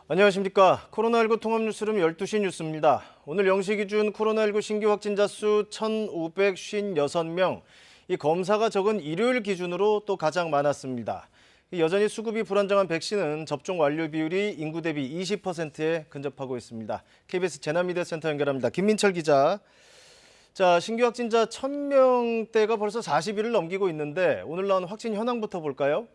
안녕하십니까. 코로나19 통합뉴스룸 12시 뉴스입니다. 오늘 0시 기준 코로나19 신규 확진자 수 1,556명. 이 검사가 적은 일요일 기준으로 또 가장 많았습니다. 여전히 수급이 불안정한 백신은 접종 완료 비율이 인구 대비 20%에 근접하고 있습니다. KBS 재난미디어센터 연결합니다. 김민철 기자. 자, 신규 확진자 1,000명대가 벌써 40일을 넘기고 있는데 오늘 나온 확진 현황부터 볼까요?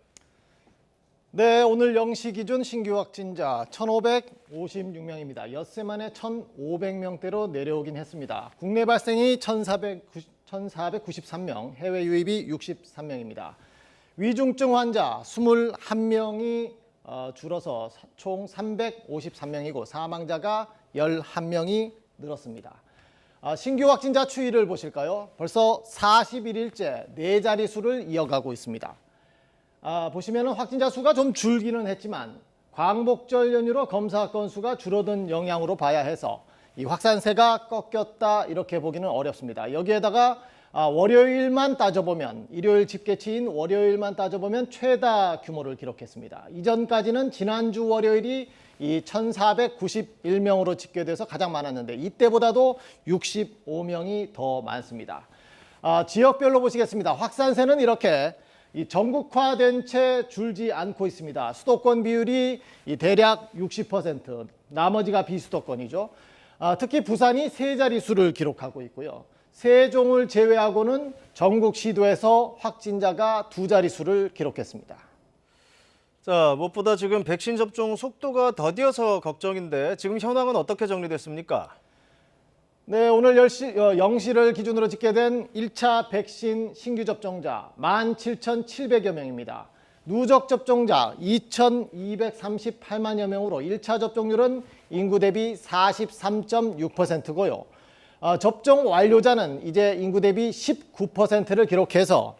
네, 오늘 0시 기준 신규 확진자 1,556명입니다. 엿새 만에 1,500명대로 내려오긴 했습니다. 국내 발생이 1,493명, 해외 유입이 63명입니다. 위중증 환자 21명이 줄어서 총 353명이고 사망자가 11명이 늘었습니다. 신규 확진자 추이를 보실까요? 벌써 41일째 네 자릿수를 이어가고 있습니다. 보시면 확진자 수가 좀 줄기는 했지만 광복절 연휴로 검사 건수가 줄어든 영향으로 봐야 해서 이 확산세가 꺾였다 이렇게 보기는 어렵습니다. 여기에다가 월요일만 따져보면 일요일 집계치인 월요일만 따져보면 최다 규모를 기록했습니다. 이전까지는 지난주 월요일이 이 1,491명으로 집계돼서 가장 많았는데 이때보다도 65명이 더 많습니다. 지역별로 보시겠습니다. 확산세는 이렇게 전국화된 채 줄지 않고 있습니다. 수도권 비율이 대략 60%, 나머지가 비수도권이죠. 특히 부산이 세 자릿수를 기록하고 있고요. 세종을 제외하고는 전국 시도에서 확진자가 두 자릿수를 기록했습니다. 자, 무엇보다 지금 백신 접종 속도가 더디어서 걱정인데 지금 현황은 어떻게 정리됐습니까? 네, 오늘 0시를 기준으로 집계된 1차 백신 신규 접종자 17,700여 명입니다. 누적 접종자 2,238만여 명으로 1차 접종률은 인구 대비 43.6%고요. 접종 완료자는 이제 인구 대비 19%를 기록해서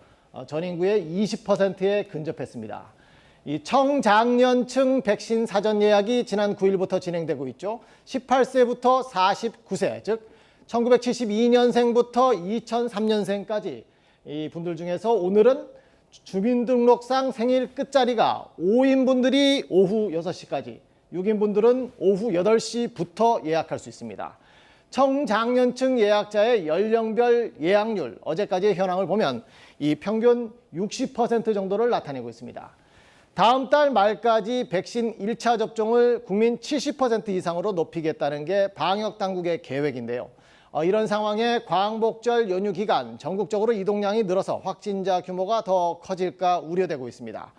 전 인구의 20%에 근접했습니다. 이 청장년층 백신 사전 예약이 지난 9일부터 진행되고 있죠. 18세부터 49세, 즉 1972년생부터 2003년생까지 이 분들 중에서 오늘은 주민등록상 생일 끝자리가 5인 분들이 오후 6시까지, 6인 분들은 오후 8시부터 예약할 수 있습니다. 청장년층 예약자의 연령별 예약률, 어제까지의 현황을 보면 이 평균 60% 정도를 나타내고 있습니다. 다음 달 말까지 백신 1차 접종을 국민 70% 이상으로 높이겠다는 게 방역당국의 계획인데요. 이런 상황에 광복절 연휴 기간 전국적으로 이동량이 늘어서 확진자 규모가 더 커질까 우려되고 있습니다.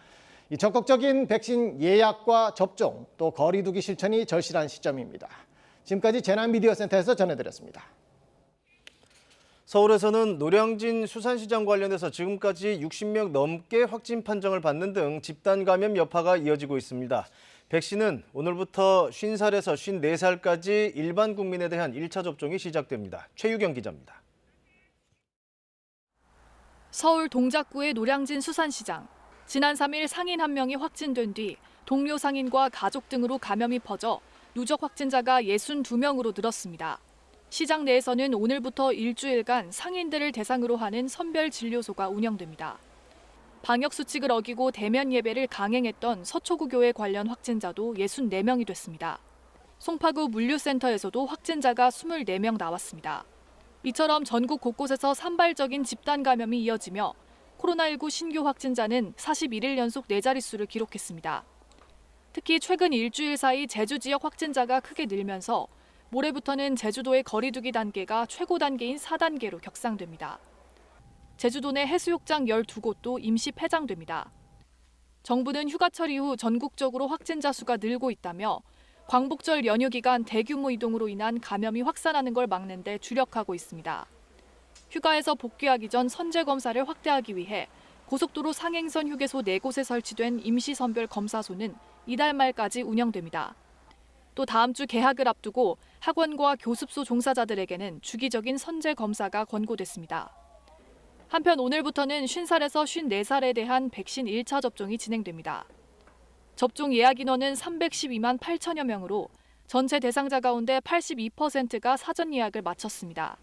이 적극적인 백신 예약과 접종, 또 거리 두기 실천이 절실한 시점입니다. 지금까지 재난미디어센터에서 전해드렸습니다. 서울에서는 노량진 수산시장 관련해서 지금까지 60명 넘게 확진 판정을 받는 등 집단 감염 여파가 이어지고 있습니다. 백신은 오늘부터 50살에서 54살까지 일반 국민에 대한 1차 접종이 시작됩니다. 최유경 기자입니다. 서울 동작구의 노량진 수산시장. 지난 3일 상인 한 명이 확진된 뒤 동료 상인과 가족 등으로 감염이 퍼져 누적 확진자가 62명으로 늘었습니다. 시장 내에서는 오늘부터 일주일간 상인들을 대상으로 하는 선별진료소가 운영됩니다. 방역수칙을 어기고 대면 예배를 강행했던 서초구 교회 관련 확진자도 64명이 됐습니다. 송파구 물류센터에서도 확진자가 24명 나왔습니다. 이처럼 전국 곳곳에서 산발적인 집단 감염이 이어지며 코로나19 신규 확진자는 41일 연속 4자릿수를 기록했습니다. 특히 최근 일주일 사이 제주 지역 확진자가 크게 늘면서 모레부터는 제주도의 거리 두기 단계가 최고 단계인 4단계로 격상됩니다. 제주도 내 해수욕장 12곳도 임시 폐장됩니다. 정부는 휴가철 이후 전국적으로 확진자 수가 늘고 있다며 광복절 연휴 기간 대규모 이동으로 인한 감염이 확산하는 걸 막는 데 주력하고 있습니다. 휴가에서 복귀하기 전 선제 검사를 확대하기 위해 고속도로 상행선 휴게소 4곳에 설치된 임시선별 검사소는 이달 말까지 운영됩니다. 또 다음 주 개학을 앞두고 학원과 교습소 종사자들에게는 주기적인 선제 검사가 권고됐습니다. 한편 오늘부터는 50살에서 54살에 대한 백신 1차 접종이 진행됩니다. 접종 예약 인원은 312만 8천여 명으로 전체 대상자 가운데 82%가 사전 예약을 마쳤습니다.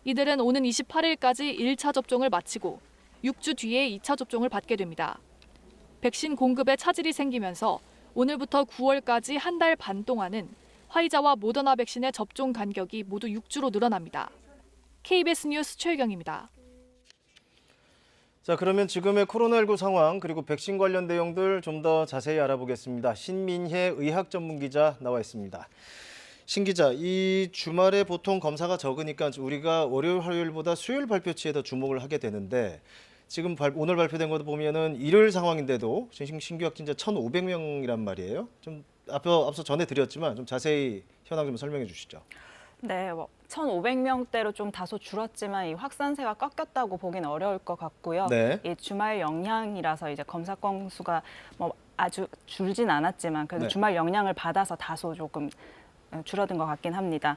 이들은 오는 28일까지 1차 접종을 마치고 6주 뒤에 2차 접종을 받게 됩니다. 백신 공급에 차질이 생기면서 오늘부터 9월까지 한 달 반 동안은 화이자와 모더나 백신의 접종 간격이 모두 6주로 늘어납니다. KBS 뉴스 최유경입니다. 자, 그러면 지금의 코로나19 상황 그리고 백신 관련 내용들 좀 더 자세히 알아보겠습니다. 신민혜 의학 전문 기자 나와 있습니다. 신 기자, 이 주말에 보통 검사가 적으니까 우리가 월요일, 화요일보다 수요일 발표치에 더 주목을 하게 되는데 지금 오늘 발표된 것도 보면은 일요일 상황인데도 신규 확진자 1,500명이란 말이에요. 좀 앞서 전해드렸지만 좀 자세히 현황 좀 설명해 주시죠. 네, 1,500명대로 좀 다소 줄었지만 이 확산세가 꺾였다고 보기는 어려울 것 같고요. 네. 이 주말 영향이라서 이제 검사 건수가 뭐 아주 줄진 않았지만 그래도 네. 주말 영향을 받아서 다소 조금 줄어든 것 같긴 합니다.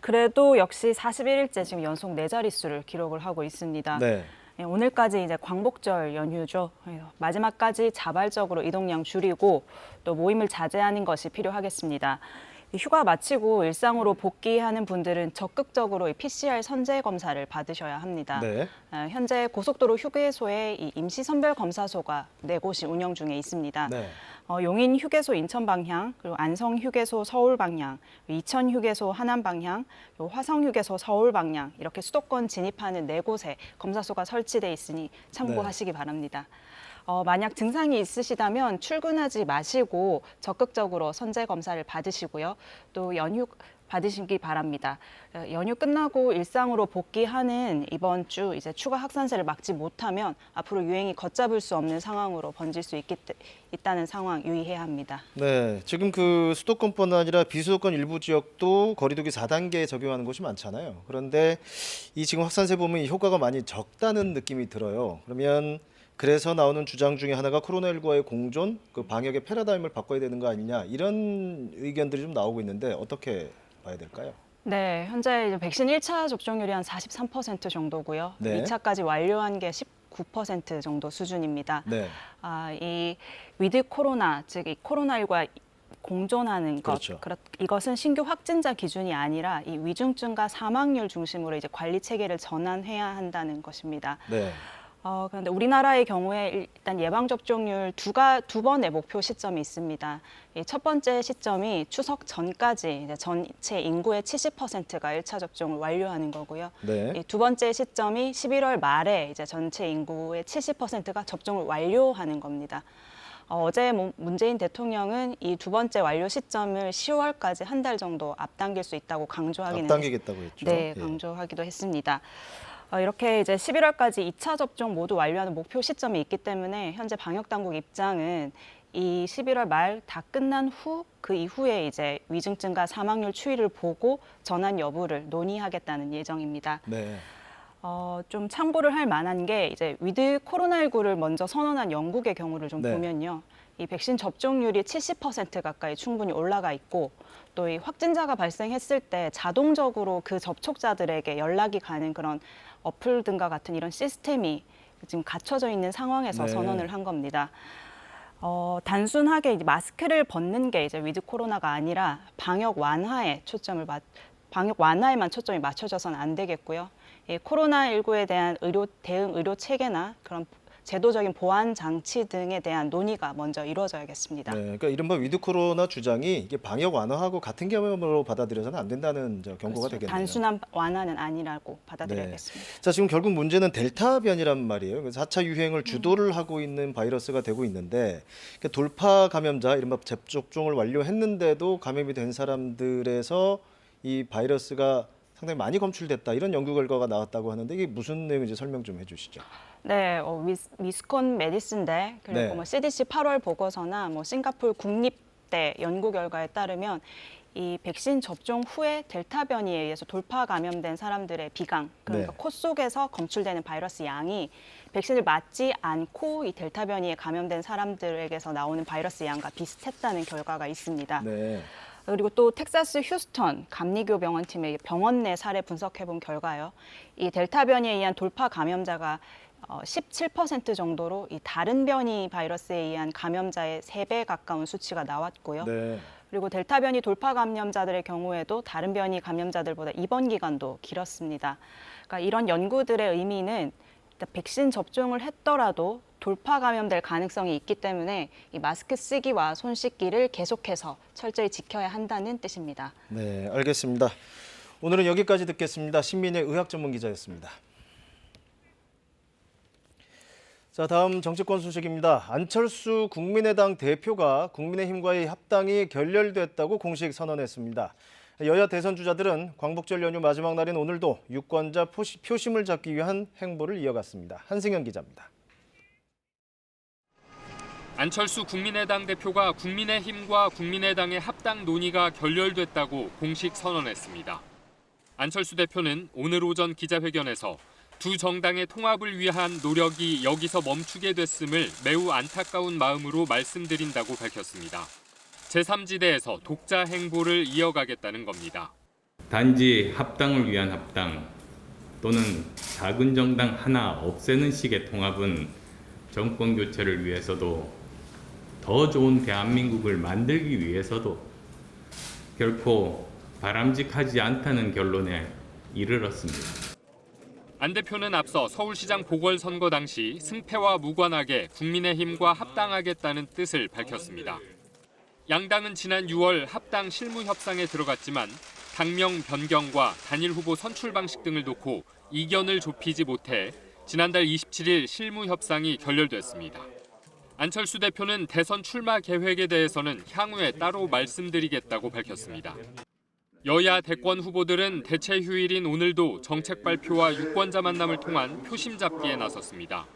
그래도 역시 41일째 지금 연속 4자릿수를 기록을 하고 있습니다. 네. 오늘까지 이제 광복절 연휴죠. 마지막까지 자발적으로 이동량 줄이고 또 모임을 자제하는 것이 필요하겠습니다. 휴가 마치고 일상으로 복귀하는 분들은 적극적으로 이 PCR 선제 검사를 받으셔야 합니다. 네. 현재 고속도로 휴게소에 이 임시 선별 검사소가 4곳이 운영 중에 있습니다. 네. 용인 휴게소 인천 방향, 그리고 안성 휴게소 서울 방향, 이천 휴게소 하남 방향, 화성 휴게소 서울 방향 이렇게 수도권 진입하는 4곳에 검사소가 설치돼 있으니 참고하시기 바랍니다. 만약 증상이 있으시다면 출근하지 마시고 적극적으로 선제 검사를 받으시고요. 또 연휴 받으시기 바랍니다. 연휴 끝나고 일상으로 복귀하는 이번 주 이제 추가 확산세를 막지 못하면 앞으로 유행이 걷잡을 수 없는 상황으로 번질 수 있다는 상황 유의해야 합니다. 네, 지금 그 수도권뿐 아니라 비수도권 일부 지역도 거리두기 4단계 적용하는 곳이 많잖아요. 그런데 이 지금 확산세 보면 이 효과가 많이 적다는 느낌이 들어요. 그러면 그래서 나오는 주장 중에 하나가 코로나19와의 공존, 그 방역의 패러다임을 바꿔야 되는 거 아니냐 이런 의견들이 좀 나오고 있는데 어떻게 봐야 될까요? 네, 현재 이제 백신 1차 접종률이 한 43% 정도고요. 네. 2차까지 완료한 게 19% 정도 수준입니다. 네. 이 위드 코로나, 즉 이 코로나19와 공존하는 것, 그렇죠. 이것은 신규 확진자 기준이 아니라 이 위중증과 사망률 중심으로 이제 관리 체계를 전환해야 한다는 것입니다. 네. 그런데 우리나라의 경우에 일단 예방 접종률 두 번의 목표 시점이 있습니다. 이 첫 번째 시점이 추석 전까지 이제 전체 인구의 70%가 1차 접종을 완료하는 거고요. 네. 이 두 번째 시점이 11월 말에 이제 전체 인구의 70%가 접종을 완료하는 겁니다. 어제 문재인 대통령은 이 두 번째 완료 시점을 10월까지 한 달 정도 앞당길 수 있다고 강조하기는 앞당기겠다고 했죠. 네, 예. 강조하기도 했습니다. 이렇게 이제 11월까지 2차 접종 모두 완료하는 목표 시점이 있기 때문에 현재 방역 당국 입장은 이 11월 말 다 끝난 후 그 이후에 이제 위중증과 사망률 추이를 보고 전환 여부를 논의하겠다는 예정입니다. 네. 좀 참고를 할 만한 게 이제 위드 코로나19를 먼저 선언한 영국의 경우를 좀 네. 보면요. 이 백신 접종률이 70% 가까이 충분히 올라가 있고 또 이 확진자가 발생했을 때 자동적으로 그 접촉자들에게 연락이 가는 그런 어플 등과 같은 이런 시스템이 지금 갖춰져 있는 상황에서 네. 선언을 한 겁니다. 단순하게 이제 마스크를 벗는 게 이제 위드 코로나가 아니라 방역 완화에만 초점이 맞춰져서는 안 되겠고요. 이 코로나19에 대한 대응 의료 체계나 그런 제도적인 보안 장치 등에 대한 논의가 먼저 이루어져야겠습니다. 네. 그러니까 이른바 위드 코로나 주장이 이게 방역 완화하고 같은 개념으로 받아들여서는 안 된다는 경고가 그렇죠. 되겠네요. 단순한 완화는 아니라고 받아들여야겠습니다. 자, 지금 결국 문제는 델타 변이란 말이에요. 그래서 4차 유행을 주도를 하고 있는 바이러스가 되고 있는데 그러니까 돌파 감염자, 이른바 접종을 완료했는데도 감염이 된 사람들에서 이 바이러스가 상당히 많이 검출됐다 이런 연구 결과가 나왔다고 하는데 이게 무슨 내용인지 설명 좀 해주시죠. 네, 위스콘 메디슨대 그리고 네. 뭐 CDC 8월 보고서나 뭐 싱가포르 국립대 연구 결과에 따르면 이 백신 접종 후에 델타 변이에 의해서 돌파 감염된 사람들의 비강, 그러니까 네. 코 속에서 검출되는 바이러스 양이 백신을 맞지 않고 이 델타 변이에 감염된 사람들에게서 나오는 바이러스 양과 비슷했다는 결과가 있습니다. 네. 그리고 또 텍사스 휴스턴 감리교 병원팀의 병원 내 사례 분석해본 결과요. 이 델타 변이에 의한 돌파 감염자가 17% 정도로 이 다른 변이 바이러스에 의한 감염자의 3배 가까운 수치가 나왔고요. 네. 그리고 델타 변이 돌파 감염자들의 경우에도 다른 변이 감염자들보다 입원 기간도 길었습니다. 그러니까 이런 연구들의 의미는 백신 접종을 했더라도 돌파 감염될 가능성이 있기 때문에 이 마스크 쓰기와 손 씻기를 계속해서 철저히 지켜야 한다는 뜻입니다. 네, 알겠습니다. 오늘은 여기까지 듣겠습니다. 신민의 의학 전문 기자였습니다. 자, 다음 정치권 소식입니다. 안철수 국민의당 대표가 국민의힘과의 합당이 결렬됐다고 공식 선언했습니다. 여야 대선 주자들은 광복절 연휴 마지막 날인 오늘도 유권자 표심을 잡기 위한 행보를 이어갔습니다. 한승현 기자입니다. 안철수 국민의당 대표가 국민의힘과 국민의당의 합당 논의가 결렬됐다고 공식 선언했습니다. 안철수 대표는 오늘 오전 기자회견에서 두 정당의 통합을 위한 노력이 여기서 멈추게 됐음을 매우 안타까운 마음으로 말씀드린다고 밝혔습니다. 제3지대에서 독자 행보를 이어가겠다는 겁니다. 단지 합당을 위한 합당 또는 작은 정당 하나 없애는 식의 통합은 정권 교체를 위해서도 더 좋은 대한민국을 만들기 위해서도 결코 바람직하지 않다는 결론에 이르렀습니다. 안 대표는 앞서 서울시장 보궐선거 당시 승패와 무관하게 국민의힘과 합당하겠다는 뜻을 밝혔습니다. 양당은 지난 6월 합당 실무 협상에 들어갔지만 당명 변경과 단일 후보 선출 방식 등을 놓고 이견을 좁히지 못해 지난달 27일 실무 협상이 결렬됐습니다. 안철수 대표는 대선 출마 계획에 대해서는 향후에 따로 말씀드리겠다고 밝혔습니다. 여야 대권 후보들은 대체 휴일인 오늘도 정책 발표와 유권자 만남을 통한 표심 잡기에 나섰습니다.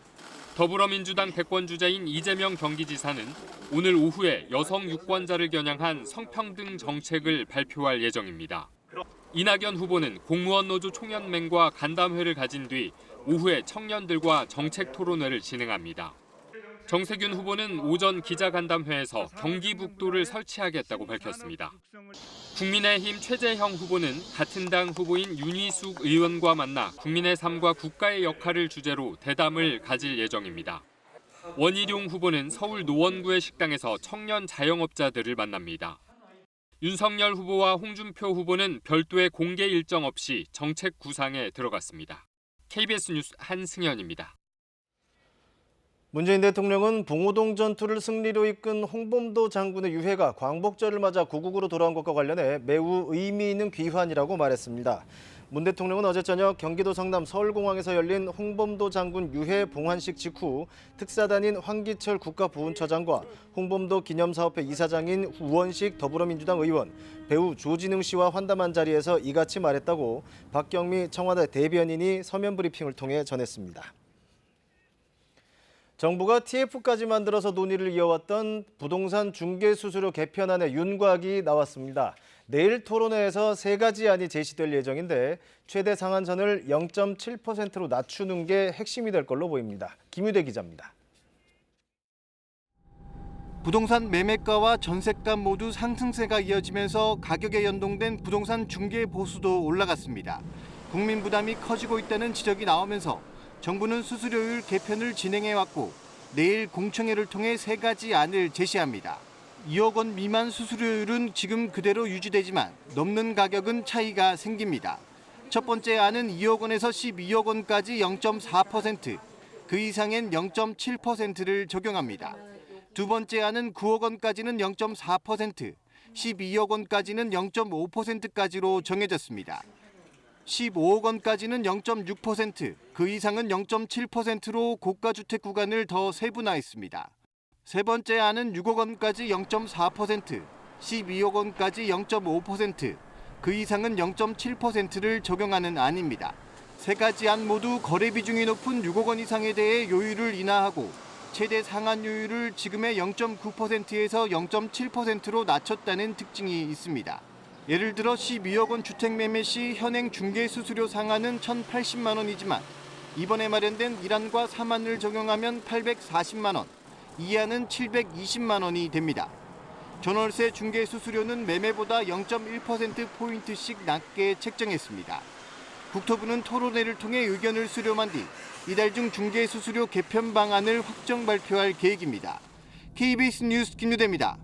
더불어민주당 대권 주자인 이재명 경기지사는 오늘 오후에 여성 유권자를 겨냥한 성평등 정책을 발표할 예정입니다. 이낙연 후보는 공무원 노조 총연맹과 간담회를 가진 뒤 오후에 청년들과 정책 토론회를 진행합니다. 정세균 후보는 오전 기자간담회에서 경기북도를 설치하겠다고 밝혔습니다. 국민의힘 최재형 후보는 같은 당 후보인 윤희숙 의원과 만나 국민의 삶과 국가의 역할을 주제로 대담을 가질 예정입니다. 원희룡 후보는 서울 노원구의 식당에서 청년 자영업자들을 만납니다. 윤석열 후보와 홍준표 후보는 별도의 공개 일정 없이 정책 구상에 들어갔습니다. KBS 뉴스 한승현입니다. 문재인 대통령은 봉오동 전투를 승리로 이끈 홍범도 장군의 유해가 광복절을 맞아 고국으로 돌아온 것과 관련해 매우 의미 있는 귀환이라고 말했습니다. 문 대통령은 어제 저녁 경기도 성남 서울공항에서 열린 홍범도 장군 유해 봉환식 직후 특사단인 황기철 국가보훈처장과 홍범도 기념사업회 이사장인 우원식 더불어민주당 의원, 배우 조진웅 씨와 환담한 자리에서 이같이 말했다고 박경미 청와대 대변인이 서면 브리핑을 통해 전했습니다. 정부가 TF까지 만들어서 논의를 이어왔던 부동산 중개수수료 개편안의 윤곽이 나왔습니다. 내일 토론회에서 세 가지 안이 제시될 예정인데 최대 상한선을 0.7%로 낮추는 게 핵심이 될 걸로 보입니다. 김유대 기자입니다. 부동산 매매가와 전세가 모두 상승세가 이어지면서 가격에 연동된 부동산 중개 보수도 올라갔습니다. 국민 부담이 커지고 있다는 지적이 나오면서 정부는 수수료율 개편을 진행해왔고 내일 공청회를 통해 세 가지 안을 제시합니다. 2억 원 미만 수수료율은 지금 그대로 유지되지만 넘는 가격은 차이가 생깁니다. 첫 번째 안은 2억 원에서 12억 원까지 0.4%, 그 이상엔 0.7%를 적용합니다. 두 번째 안은 9억 원까지는 0.4%, 12억 원까지는 0.5%까지로 정해졌습니다. 15억 원까지는 0.6%, 그 이상은 0.7%로 고가주택 구간을 더 세분화했습니다. 세 번째 안은 6억 원까지 0.4%, 12억 원까지 0.5%, 그 이상은 0.7%를 적용하는 안입니다. 세 가지 안 모두 거래 비중이 높은 6억 원 이상에 대해 요율을 인하하고 최대 상한 요율을 지금의 0.9%에서 0.7%로 낮췄다는 특징이 있습니다. 예를 들어 12억 원 주택 매매 시 현행 중개 수수료 상한은 1,080만 원이지만 이번에 마련된 1안과 3안을 적용하면 840만 원, 2안은 720만 원이 됩니다. 전월세 중개 수수료는 매매보다 0.1%포인트씩 낮게 책정했습니다. 국토부는 토론회를 통해 의견을 수렴한 뒤 이달 중 중개 수수료 개편 방안을 확정 발표할 계획입니다. KBS 뉴스 김유대입니다.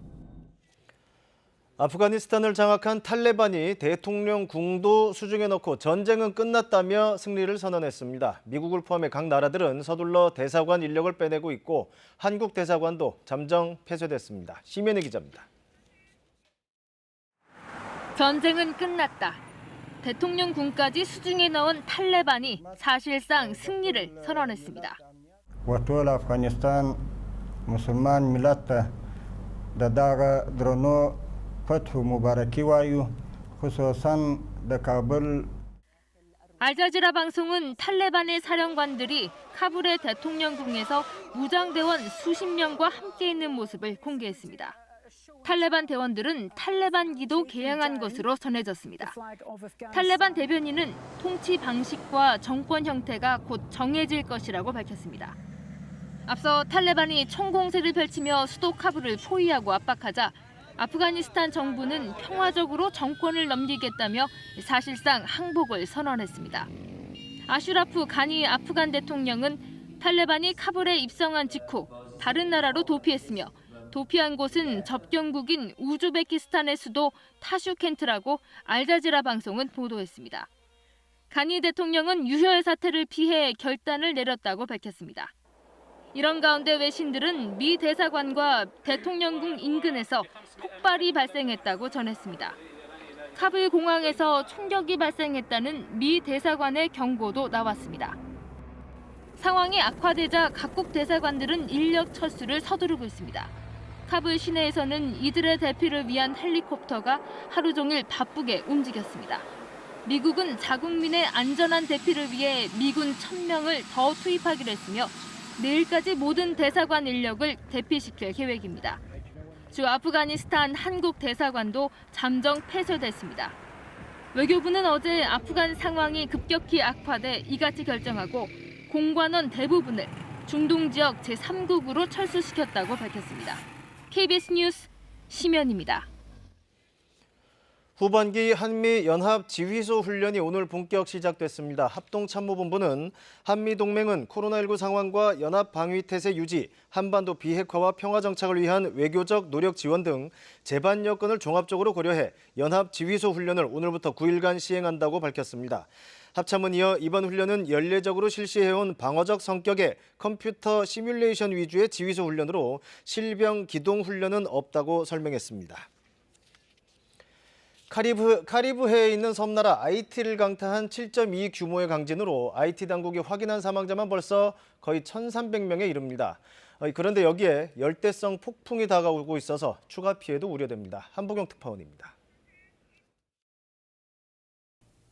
아프가니스탄을 장악한 탈레반이 대통령 궁도 수중에 넣고 전쟁은 끝났다며 승리를 선언했습니다. 미국을 포함해 각 나라들은 서둘러 대사관 인력을 빼내고 있고 한국 대사관도 잠정 폐쇄됐습니다. 심연희 기자입니다. 전쟁은 끝났다. 대통령 군까지 수중에 넣은 탈레반이 사실상 승리를 선언했습니다. وطول أفغانستان مسلمان ملت د دغه درنو فتح مبارکي وایو خصوصا د کابل. 알자지라 방송은 탈레반의 사령관들이 카불의 대통령궁에서 무장대원 수십 명과 함께 있는 모습을 공개했습니다. 탈레반 대원들은 탈레반기도 개양한 것으로 전해졌습니다. 탈레반 대변인은 통치 방식과 정권 형태가 곧 정해질 것이라고 밝혔습니다. 앞서 탈레반이 총공세를 펼치며 수도 카불을 포위하고 압박하자 아프가니스탄 정부는 평화적으로 정권을 넘기겠다며 사실상 항복을 선언했습니다. 아슈라프 가니 아프간 대통령은 탈레반이 카불에 입성한 직후 다른 나라로 도피했으며 도피한 곳은 접경국인 우즈베키스탄의 수도 타슈켄트라고 알자지라 방송은 보도했습니다. 가니 대통령은 유혈 사태를 피해 결단을 내렸다고 밝혔습니다. 이런 가운데 외신들은 미 대사관과 대통령궁 인근에서 폭발이 발생했다고 전했습니다. 카불 공항에서 총격이 발생했다는 미 대사관의 경고도 나왔습니다. 상황이 악화되자 각국 대사관들은 인력 철수를 서두르고 있습니다. 카불 시내에서는 이들의 대피를 위한 헬리콥터가 하루 종일 바쁘게 움직였습니다. 미국은 자국민의 안전한 대피를 위해 미군 1,000명을 더 투입하기로 했으며 내일까지 모든 대사관 인력을 대피시킬 계획입니다. 주 아프가니스탄 한국 대사관도 잠정 폐쇄됐습니다. 외교부는 어제 아프간 상황이 급격히 악화돼 이같이 결정하고 공관원 대부분을 중동 지역 제3국으로 철수시켰다고 밝혔습니다. KBS 뉴스 심연입니다. 후반기 한미연합지휘소 훈련이 오늘 본격 시작됐습니다. 합동참모본부는 한미동맹은 코로나19 상황과 연합방위태세 유지, 한반도 비핵화와 평화정착을 위한 외교적 노력 지원 등 제반 여건을 종합적으로 고려해 연합지휘소 훈련을 오늘부터 9일간 시행한다고 밝혔습니다. 합참은 이어 이번 훈련은 연례적으로 실시해온 방어적 성격의 컴퓨터 시뮬레이션 위주의 지휘소 훈련으로 실병 기동 훈련은 없다고 설명했습니다. 카리브해에 있는 섬나라 아이티를 강타한 7.2 규모의 강진으로 IT 당국이 확인한 사망자만 벌써 거의 1,300명에 이릅니다. 그런데 여기에 열대성 폭풍이 다가오고 있어서 추가 피해도 우려됩니다. 한보경 특파원입니다.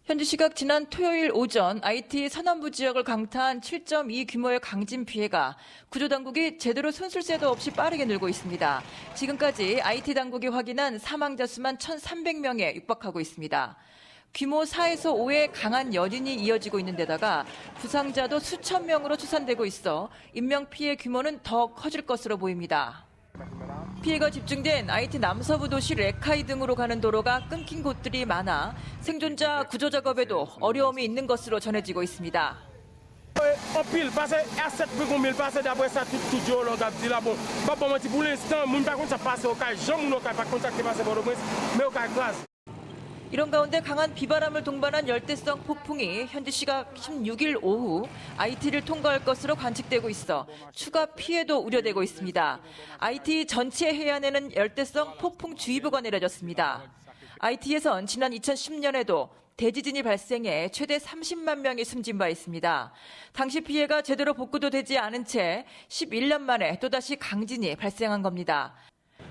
현지 시각 지난 토요일 오전 IT 서남부 지역을 강타한 7.2 규모의 강진 피해가 구조당국이 제대로 손쓸 새도 없이 빠르게 늘고 있습니다. 지금까지 IT 당국이 확인한 사망자 수만 1,300명에 육박하고 있습니다. 규모 4에서 5의 강한 연인이 이어지고 있는 데다가 부상자도 수천 명으로 추산되고 있어 인명피해 규모는 더 커질 것으로 보입니다. 피해가 집중된 IT 남서부 도시 레카이 등으로 가는 도로가 끊긴 곳들이 많아 생존자 구조 작업에도 어려움이 있는 것으로 전해지고 있습니다. 이런 가운데 강한 비바람을 동반한 열대성 폭풍이 현지 시각 16일 오후 IT를 통과할 것으로 관측되고 있어 추가 피해도 우려되고 있습니다. IT 전체 해안에는 열대성 폭풍주의보가 내려졌습니다. IT에선 지난 2010년에도 대지진이 발생해 최대 30만 명이 숨진 바 있습니다. 당시 피해가 제대로 복구도 되지 않은 채 11년 만에 또다시 강진이 발생한 겁니다.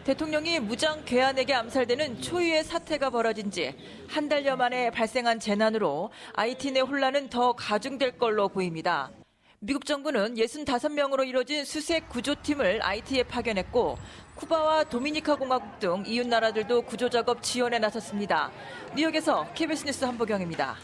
대통령이 무장 괴한에게 암살되는 초유의 사태가 벌어진 지 한 달여 만에 발생한 재난으로 IT 내 혼란은 더 가중될 걸로 보입니다. 미국 정부는 65명으로 이뤄진 수색 구조팀을 IT에 파견했고 쿠바와 도미니카 공화국 등 이웃 나라들도 구조 작업 지원에 나섰습니다. 뉴욕에서 KBS 뉴스 한보경입니다.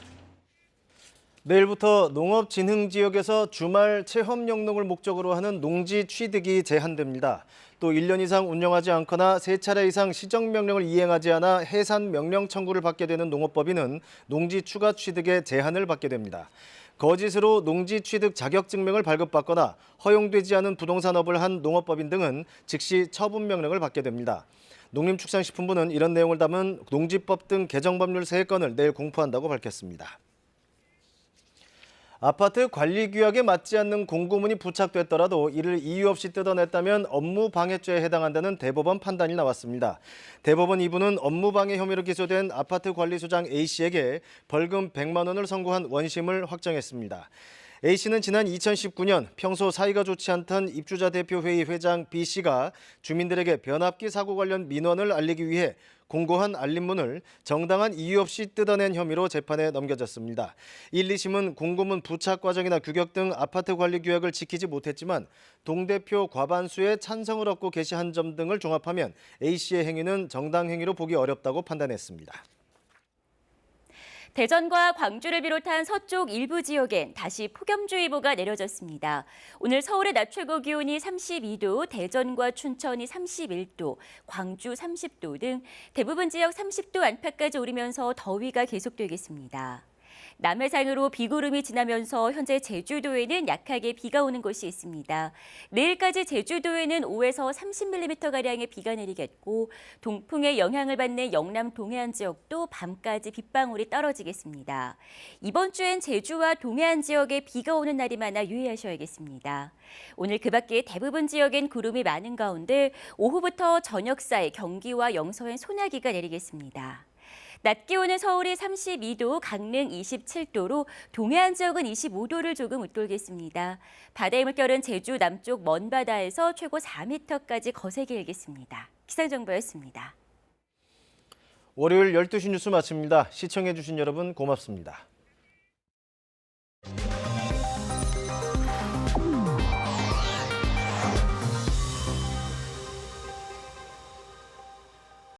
내일부터 농업진흥지역에서 주말 체험영농을 목적으로 하는 농지 취득이 제한됩니다. 또 1년 이상 운영하지 않거나 3차례 이상 시정명령을 이행하지 않아 해산명령 청구를 받게 되는 농업법인은 농지 추가 취득에 제한을 받게 됩니다. 거짓으로 농지 취득 자격증명을 발급받거나 허용되지 않은 부동산업을 한 농업법인 등은 즉시 처분명령을 받게 됩니다. 농림축산식품부는 이런 내용을 담은 농지법 등 개정법률 3건을 내일 공포한다고 밝혔습니다. 아파트 관리 규약에 맞지 않는 공고문이 부착됐더라도 이를 이유 없이 뜯어냈다면 업무방해죄에 해당한다는 대법원 판단이 나왔습니다. 대법원 2부는 업무방해 혐의로 기소된 아파트 관리소장 A씨에게 벌금 100만 원을 선고한 원심을 확정했습니다. A씨는 지난 2019년 평소 사이가 좋지 않던 입주자 대표회의 회장 B씨가 주민들에게 변압기 사고 관련 민원을 알리기 위해 공고한 알림문을 정당한 이유 없이 뜯어낸 혐의로 재판에 넘겨졌습니다. 1, 2심은 공고문 부착 과정이나 규격 등 아파트 관리 규약을 지키지 못했지만 동대표 과반수의 찬성을 얻고 게시한 점 등을 종합하면 A씨의 행위는 정당 행위로 보기 어렵다고 판단했습니다. 대전과 광주를 비롯한 서쪽 일부 지역엔 다시 폭염주의보가 내려졌습니다. 오늘 서울의 낮 최고 기온이 32도, 대전과 춘천이 31도, 광주 30도 등 대부분 지역 30도 안팎까지 오르면서 더위가 계속되겠습니다. 남해상으로 비구름이 지나면서 현재 제주도에는 약하게 비가 오는 곳이 있습니다. 내일까지 제주도에는 5에서 30mm가량의 비가 내리겠고 동풍의 영향을 받는 영남 동해안 지역도 밤까지 빗방울이 떨어지겠습니다. 이번 주엔 제주와 동해안 지역에 비가 오는 날이 많아 유의하셔야겠습니다. 오늘 그 밖에 대부분 지역엔 구름이 많은 가운데 오후부터 저녁 사이 경기와 영서엔 소나기가 내리겠습니다. 낮 기온은 서울이 32도, 강릉 27도로 동해안 지역은 25도를 조금 웃돌겠습니다. 바다의 물결은 제주 남쪽 먼바다에서 최고 4m까지 거세게 일겠습니다. 기상정보였습니다. 월요일 12시 뉴스 마칩니다. 시청해주신 여러분 고맙습니다.